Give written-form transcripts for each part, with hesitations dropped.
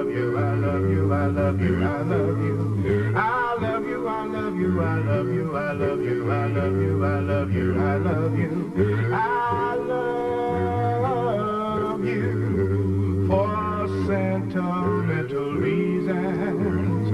love you, I love you, I love you, I love you. I love you, I love you, I love you, I love you, I love you, I love you, I love you. I love you for sentimental reasons.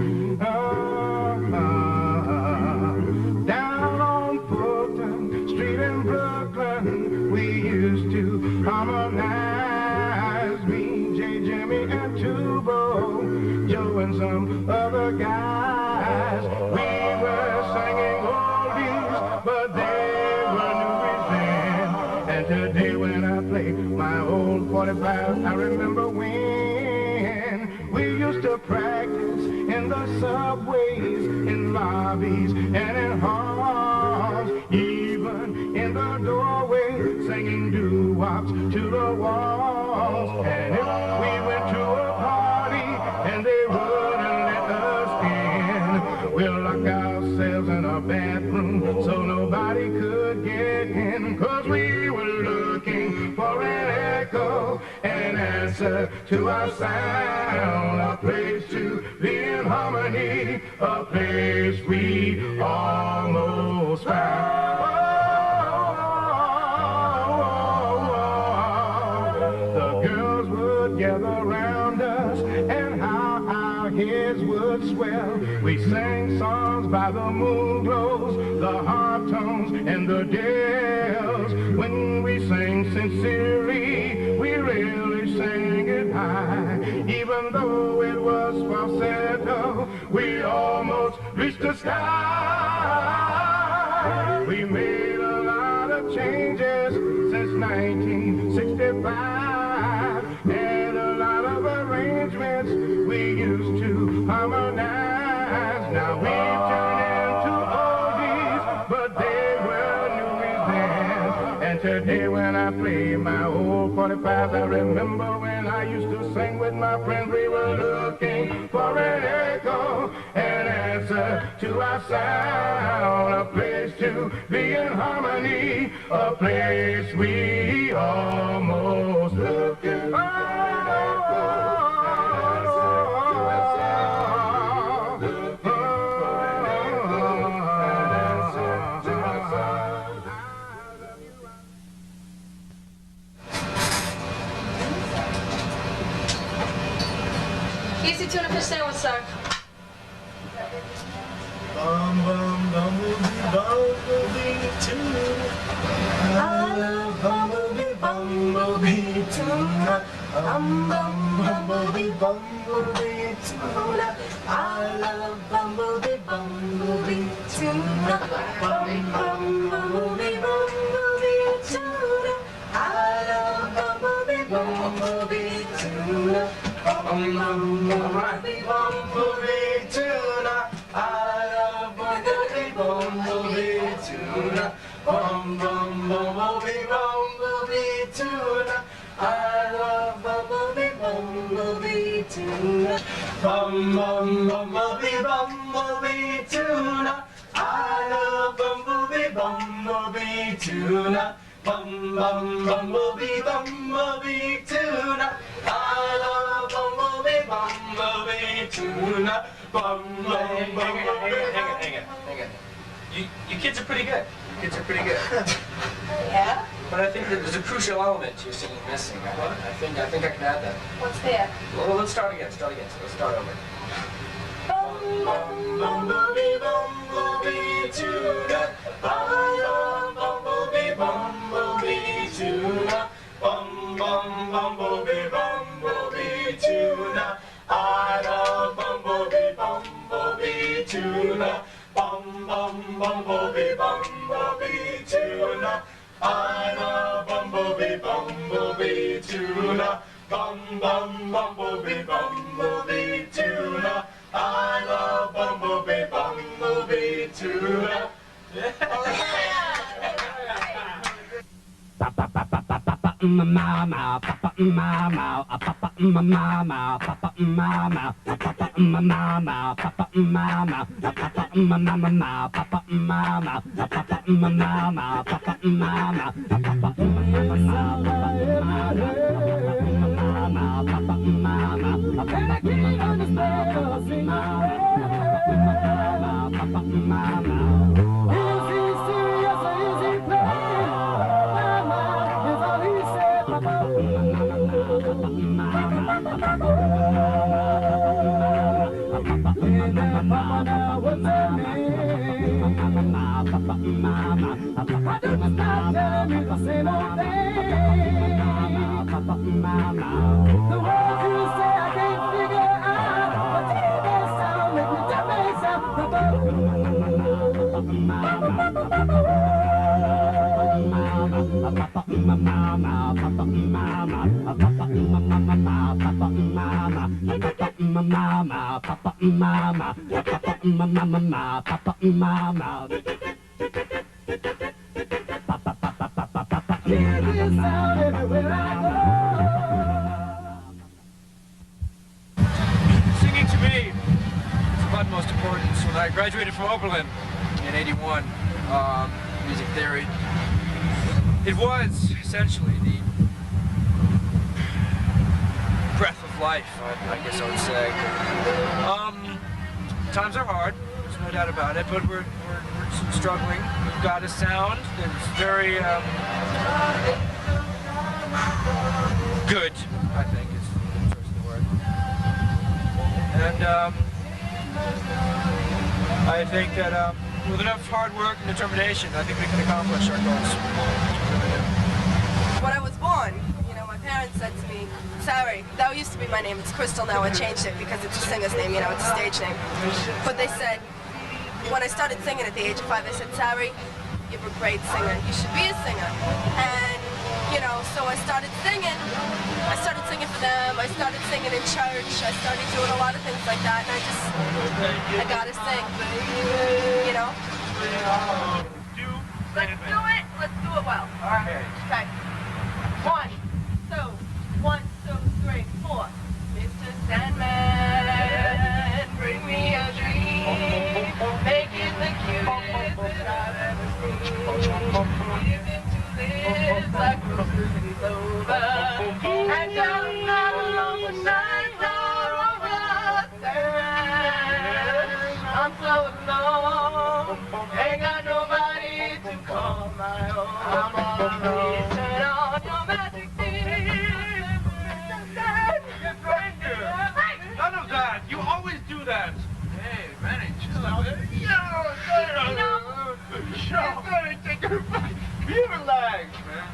Down on Fulton Street in Brooklyn, we used to harmonize. Me, Jay, Jimmy, and Tubo, Joe, and some other guys. We were singing oldies, but they were newies then. And today when I play my old 45, I remember when we used to practice in the subways, in lobbies, and in halls, even in the doorway, singing doo-wops to the walls. And if we went to a party and they wouldn't let us in, we'll lock ourselves in a bathroom so nobody could get in, 'cause we were looking for an echo, an answer to our sound, a place to be in harmony, a place we almost found. The girls would gather around us, and how our heads would swell. We sang songs by the moon glows, the harp tones, and the dells. When we sang sincerely, we really sang it high. Even though it was falsetto, we almost reached the sky. We made a lot of changes since 1965, and a lot of arrangements we used to harmonize. Now we've turned into oldies, but they were newies then. And today when I play my old 45, I remember when I used to sing with my friends. We were looking for an echo, an answer to our sound, a place to be in harmony, a place we almost looking for. Easy tuna fish sandwich, sir. Bum bum bumblebee tuna. I love bumblebee tuna. Bum bum bumblebee tuna. I love bumblebee tuna. Bum bum bumblebee tuna. I love bumblebee tuna. Bum bum bumblebee tuna. I love bumblebee tuna. Bum bum bumblebee tuna. I love bumblebee tuna. Bum bum bumblebee tuna. I love bumblebee tuna. Bum bum bumblebee tuna. I love bumblebee tuna. Bum bum bumblebee. Hang it. You kids are pretty good. Kids are pretty good. Yeah? But I think that there's a crucial element to your singing missing. I think I can add that. What's that? Well, let's start again. So let's start over. Bum, bum, Bumblebee tuna. I love bumblebee tuna. Bum bum bumblebee tuna. I love bumblebee tuna. Bum bum bumblebee tuna. I love bumblebee tuna. Bum bum bumblebee tuna. I love bumblebee tuna. mama, papa, mama, papa, mama, papa, mama, papa, mama, papa, mama, papa, mama, papa, mama, papa, mama, papa, mama, papa, mama, Singing to me is of utmost importance. When I graduated from Oberlin in '81, music theory, it was essentially the breath of life, I guess I would say. Times are hard, there's no doubt about it, but we're struggling. We've got a sound that's very good, I think is the choice of the word. And I think that with enough hard work and determination, I think we can accomplish our goals. When I was born, you know, my parents said to me, Sari, that used to be my name, it's Crystal now, I changed it because it's a singer's name, you know, it's a stage name. But they said, when I started singing at the age of 5, they said, Sari, you're a great singer, you should be a singer. And, you know, so I started singing. I started singing for them, I started singing in church, I started doing a lot of things like that, and I gotta sing, you know? Let's do it well. All right. Okay. 1, 2, 1, 2, 3, 4. Mr. Sandman, bring me a dream. Make it the cutest that I've ever seen. Give it to live like Christmas is over. And down along the nights are over. I'm so alone. Ain't got nobody to call my own. I'm all alone. Turn on your magic None of that! You always do that! Hey, Manny, chill out. You relax, man.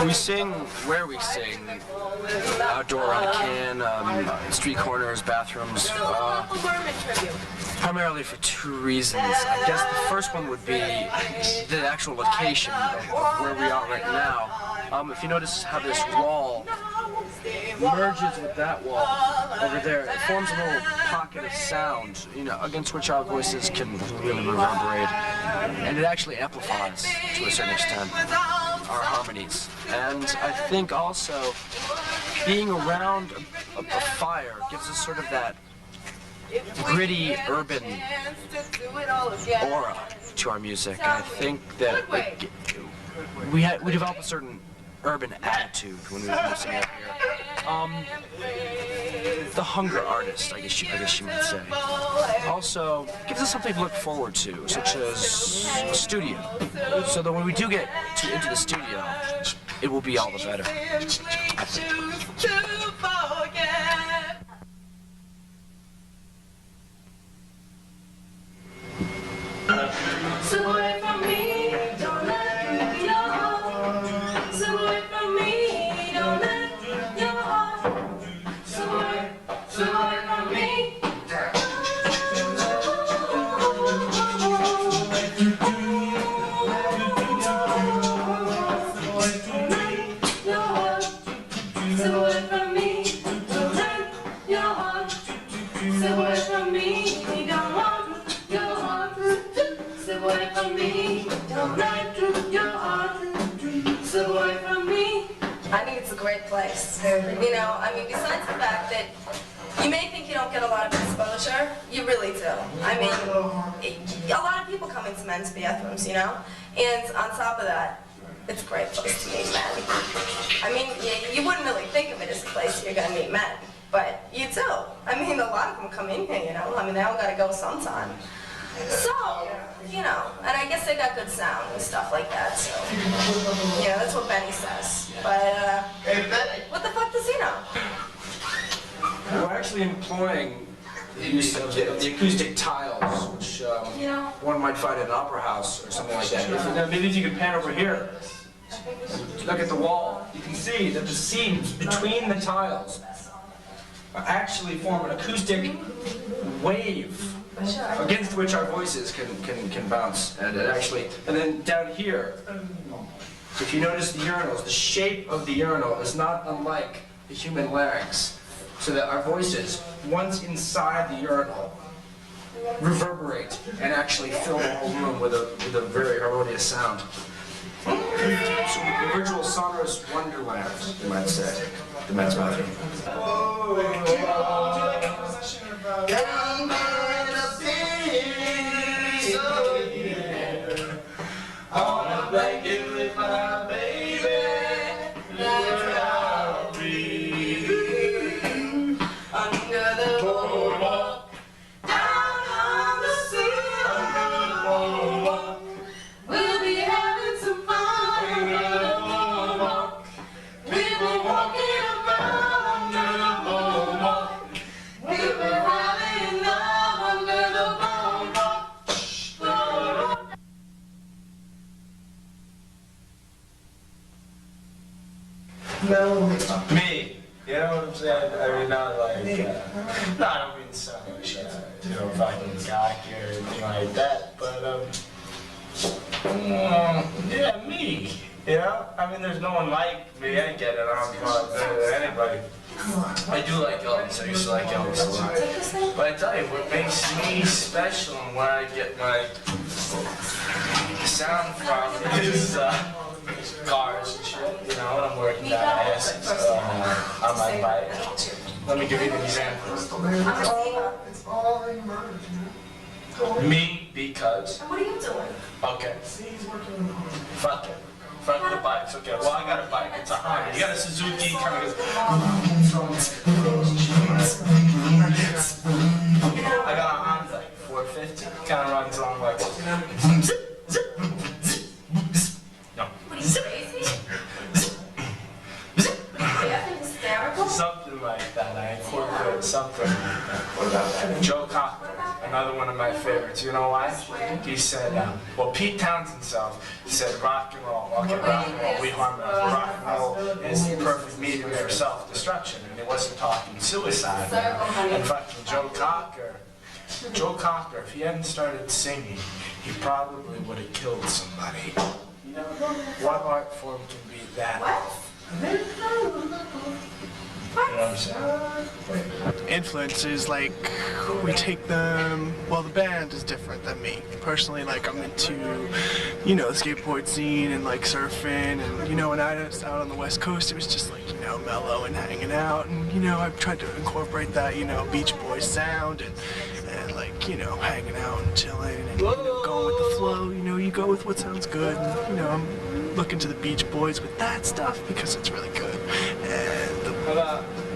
We sing where we sing. Outdoor on a can, street corners, bathrooms. Primarily for 2 reasons. I guess the first one would be the actual location of where we are right now. If you notice how this wall merges with that wall over there, it forms a little pocket of sound, you know, against which our voices can really reverberate. And it actually amplifies, to a certain extent, our harmonies. And I think also being around a fire gives us sort of that gritty urban aura to our music. And I think that we develop a certain urban attitude when we sing up here. The hunger artist, I guess you might say. Also, gives us something to look forward to, such as a studio. So that when we do get into the studio, it will be all the better. So away from me, don't let your heart. So away from me, don't let your heart. So away from me. So away from me, don't let your heart. So away from me, don't want your heart. So away from me, don't let your heart. So away from me. I think it's a great place. You know, I mean, besides the fact that you may think you don't get a lot of exposure, you really do. I mean, a lot of people come into men's bathrooms, you know? And on top of that, it's a great place to meet men. I mean, you wouldn't really think of it as a place you're gonna meet men, but you do. I mean, a lot of them come in here, you know? I mean, they all gotta go sometime. So, you know, and I guess they got good sound and stuff like that, so. Yeah, that's what Benny says. But, what the fuck does he know? We're actually employing the use of the acoustic tiles, which You know? one might find in an opera house or something like that. Maybe if you can pan over here, look at the wall. You can see that the seams between the tiles actually form an acoustic wave against which our voices can bounce. And then down here, if you notice the urinals, the shape of the urinal is not unlike the human larynx. So that our voices, once inside the urinal, reverberate and actually fill the whole room with a very harmonious sound. So a virtual sonorous wonderland, you might say, the men's bathroom. I wanna blank it with my baby. Under the boardwalk, down on the sea. Under the boardwalk, we'll be having some fun. Under the boardwalk, we've been walking around. Under the boardwalk, we've been having love. Under the boardwalk, boardwalk. Me, you know what I'm saying? I mean, not like, no, I don't mean to sound like fucking cocky or anything like that, but, yeah, me, you know? I mean, there's no one like me, I get it, I'm not better than anybody. I do like Elvis, I used to like Elvis a lot. But I tell you, what makes me special and where I get my sound from is, cars and shit, you know, when I'm working down Essex on my bike. Let me give you an example. Me, because. What are you doing? Okay. Fuck it. Fuck the bikes. Okay, well, I got a bike. It's a Honda. You got a Suzuki, kind of goes. I got a Honda 450. Kind of runs along like. No. What are you, crazy? Hysterical? Something like that. I incorporated something like that. Joe Cocker, another one of my favorites. You know why? He said, well, Pete Townsend himself said rock and roll. Okay, rock and roll, we harmonize. Rock and roll is the perfect medium for self-destruction. And he wasn't talking suicide. And fucking Joe Cocker, if he hadn't started singing, he probably would have killed somebody. What art form can be that? You know what I'm saying? Influences, like, we take them, well, the band is different than me. Personally, like, I'm into, you know, the skateboard scene and, like, surfing, and, you know, when I was out on the West Coast, it was just, like, you know, mellow and hanging out, and, you know, I've tried to incorporate that, you know, Beach Boys sound, and like, you know, hanging out and chilling, and, you know, going with the flow, you know, you go with what sounds good, and, you know, I'm looking to the Beach Boys with that stuff because it's really good, and the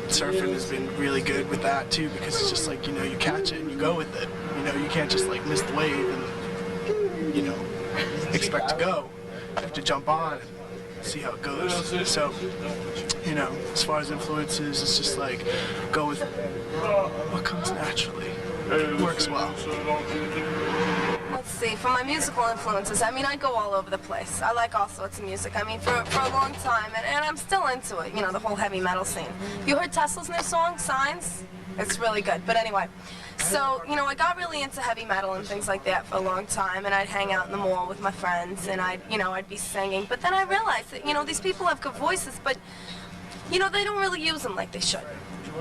surfing has been really good with that too, because it's just like, you know, you catch it and you go with it. You know, you can't just like miss the wave and, you know, expect to go. You have to jump on and see how it goes. So, you know, as far as influences, it's just like go with what comes naturally. It works well. Let's see, for my musical influences, I mean, I go all over the place. I like all sorts of music. I mean, for a long time, and I'm still into it, you know, the whole heavy metal scene. You heard Tesla's new song, Signs? It's really good. But anyway, so, you know, I got really into heavy metal and things like that for a long time, and I'd hang out in the mall with my friends, and I'd be singing. But then I realized that, you know, these people have good voices, but, you know, they don't really use them like they should.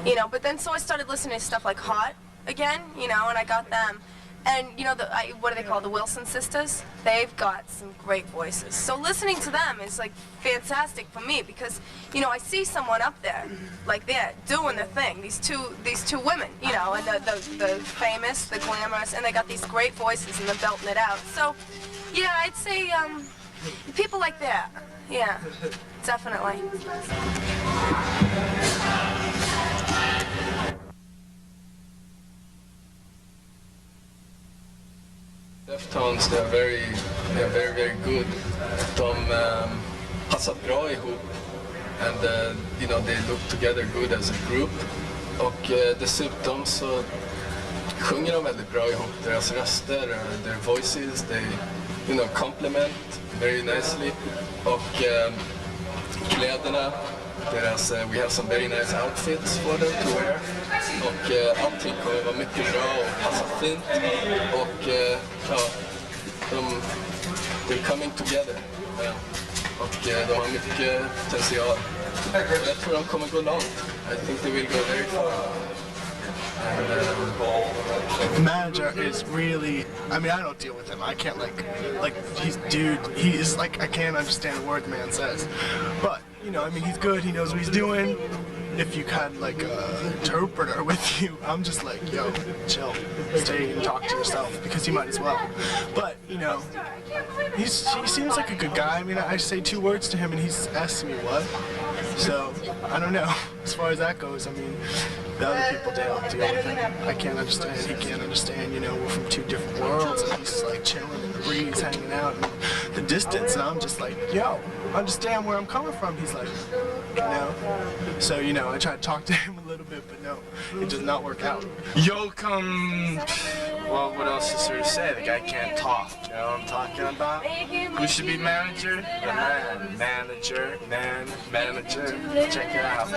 You know, but then so I started listening to stuff like Hot again, you know, and I got them. And, you know, what are they called? The Wilson sisters? They've got some great voices. So listening to them is, like, fantastic for me because, you know, I see someone up there, like that, doing their thing. These two women, you know, and the famous, the glamorous, and they got these great voices and they're belting it out. So, yeah, I'd say people like that. Yeah, definitely. Deftones, they're very good. De passar bra ihop, and they look together good as a group. Och dessutom så sjunger de väldigt bra ihop. Deras röster, their voices, they complement very nicely. Och kläderna, we have some very nice outfits for them to wear. Och allting kommer vara mycket bra och passa fint. Och they're coming together. Och de har mycket potential. Jag tror de kommer gå långt. I think they will go very far. The manager is really, I mean, I don't deal with him. I can't he is like, I can't understand a word the man says. But, I mean, he's good, he knows what he's doing. If you had like an interpreter with you, I'm just like, yo, chill, stay and talk to yourself, because you might as well. But, he seems like a good guy. I mean, I say 2 words to him and he's asking me what. So, I don't know. As far as that goes, I mean, the other people deal with him. I can't understand, he can't understand, we're from 2 different worlds, and he's like chilling in the breeze, hanging out in the distance, and I'm just like, yo, understand where I'm coming from. He's like, So, I try to talk to him a little bit, but no, it does not work out. Yoakum, well, what else is there to say? The guy can't talk, you know what I'm talking about? Who should be manager? The man. Manager, check it out.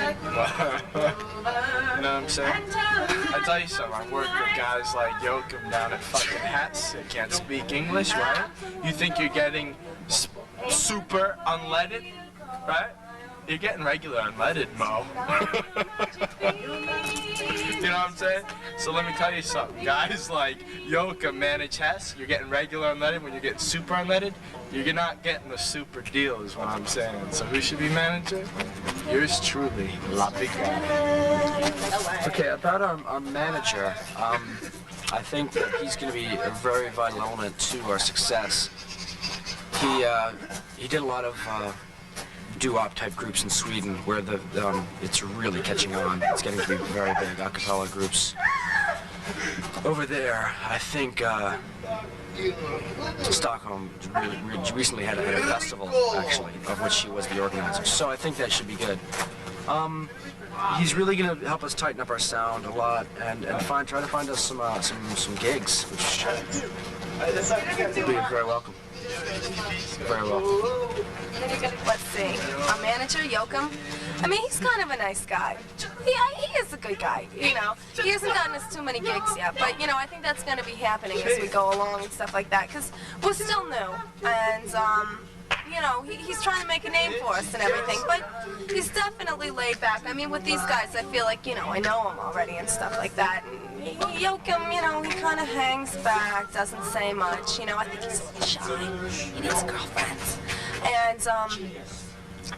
You know what I'm saying? I tell you something, I work with guys like Yoakum down at fucking Hats. They can't speak English, right? You think you're getting super unleaded, right? You're getting regular unleaded, Mo. You know what I'm saying? So let me tell you something. Guys like Yoakum manage Hess, you're getting regular unleaded. When you're getting super unleaded, you're not getting the super deal is what I'm saying. So who should be manager? Yours truly, La Big Guy. Okay, about our manager, I think that he's going to be a very vital element to our success. He did a lot of doo-wop type groups in Sweden where it's really catching on. It's getting to be very big, a cappella groups. Over there, I think Stockholm recently had a festival, actually, of which he was the organizer. So I think that should be good. He's really going to help us tighten up our sound a lot and try to find us some gigs, which will be very welcome. Very well. Let's see. Our manager, Yoakum. I mean, he's kind of a nice guy. Yeah, he is a good guy, He hasn't gotten us too many gigs yet, but, I think that's going to be happening as we go along and stuff like that, because we're still new, and, he's trying to make a name for us and everything, but he's definitely laid back. I mean, with these guys, I feel like, I know him already and stuff like that. And Yoakum, he kind of hangs back, doesn't say much. I think he's a little shy. He needs girlfriends. And,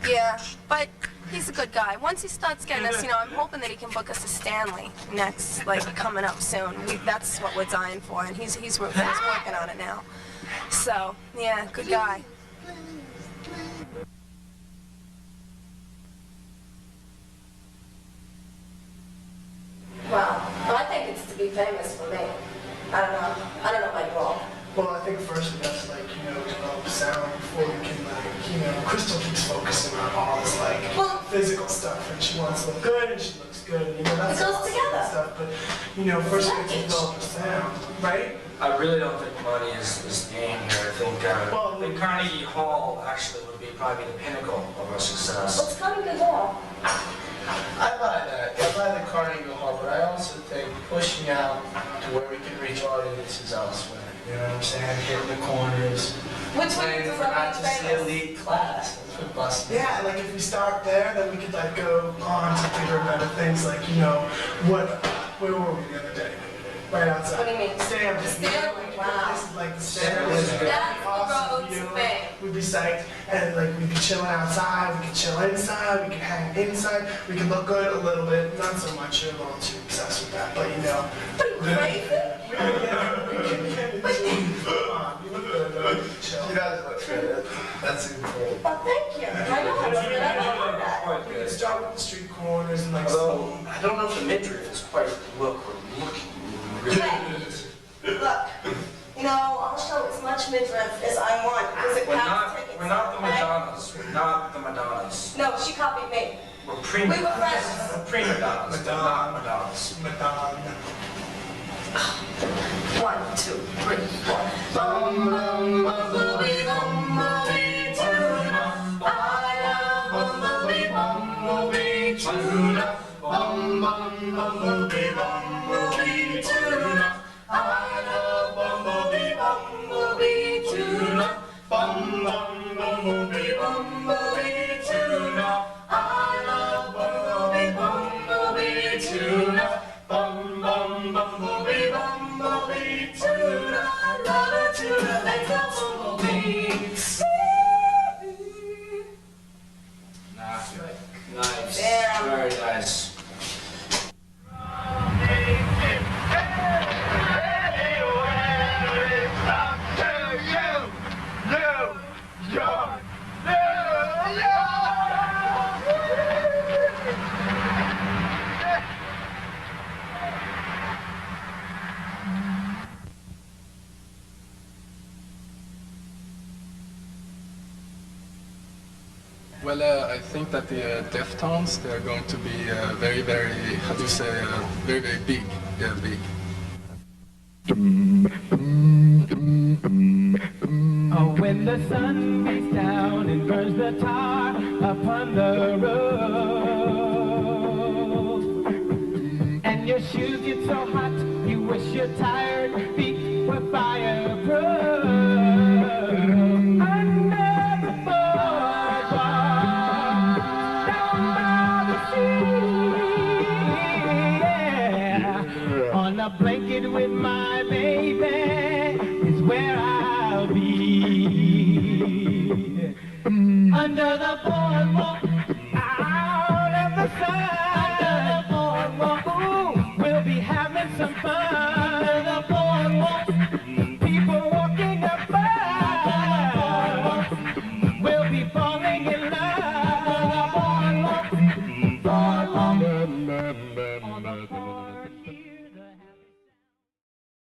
yeah, but he's a good guy. Once he starts getting us, I'm hoping that he can book us a Stanley next, coming up soon. That's what we're dying for, and he's working on it now. So, yeah, good guy. Well, I think it's to be famous for me. I don't know about you all. Well, I think first we have to, develop sound before we can, Crystal keeps focusing on all this, physical stuff, and she wants to look good, and she looks good, and, that's It goes all together. stuff, but, first we have to develop the sound, right? I really don't think money is the aim here. I think Carnegie Hall actually would probably be the pinnacle of our success. What's Carnegie Hall? I buy that. I buy the Carnegie Hall, but I also think pushing out to where we can reach audiences elsewhere. You know what I'm saying? Hitting the corners. Which one Playing is for not just the famous? elite class. That's what busting. Yeah, if we start there, then we could go on to bigger, better things, where were we the other day? Right outside. What do you mean? Stanley. Stanley, wow. This is like the Stanley. That's the road to fame. We'd be psyched, and we'd be chilling outside, we could chill inside, we could hang inside, we could look good a little bit, not so much, you're a little too obsessed with that, but What are you, crazy? Come on, you look good, chill. You guys look good. That's important. Well, thank you. I know it's good. I know that. We could start with the street corners and Although, I don't know if the midriff is quite looking Hey, look, I'll midriff as I want because it We're counts not, tickets. we're not the okay? Madonnas. We're not the Madonnas. No, she copied me. We're prima We were friends. We're prima donnas, but not Madonnas. Madonna. 1, 2, 3, 4. Bum bum bumblebee bumblebee tuna. I love bumblebee bumblebee tuna. Bum bum bumblebee bumblebee tuna. I love bumblebee bumblebee tuna. Bum bum bumblebee bumblebee tuna. I love bumblebee bumblebee tuna. Bum bum bumblebee bumblebee tuna. I love a tuna like a bumblebee. Nice. Damn. Very nice. Well, I think that the Deftones, they are going to be very, very, how do you say, very, very big. Yeah, big. Oh, when the sun beats down and burns the tar upon the road, and your shoes get so hot, you wish your tired feet were fireproof. Under the boardwalk, down by the sea, yeah, on a blanket with my baby is where I'll be. Under the boardwalk.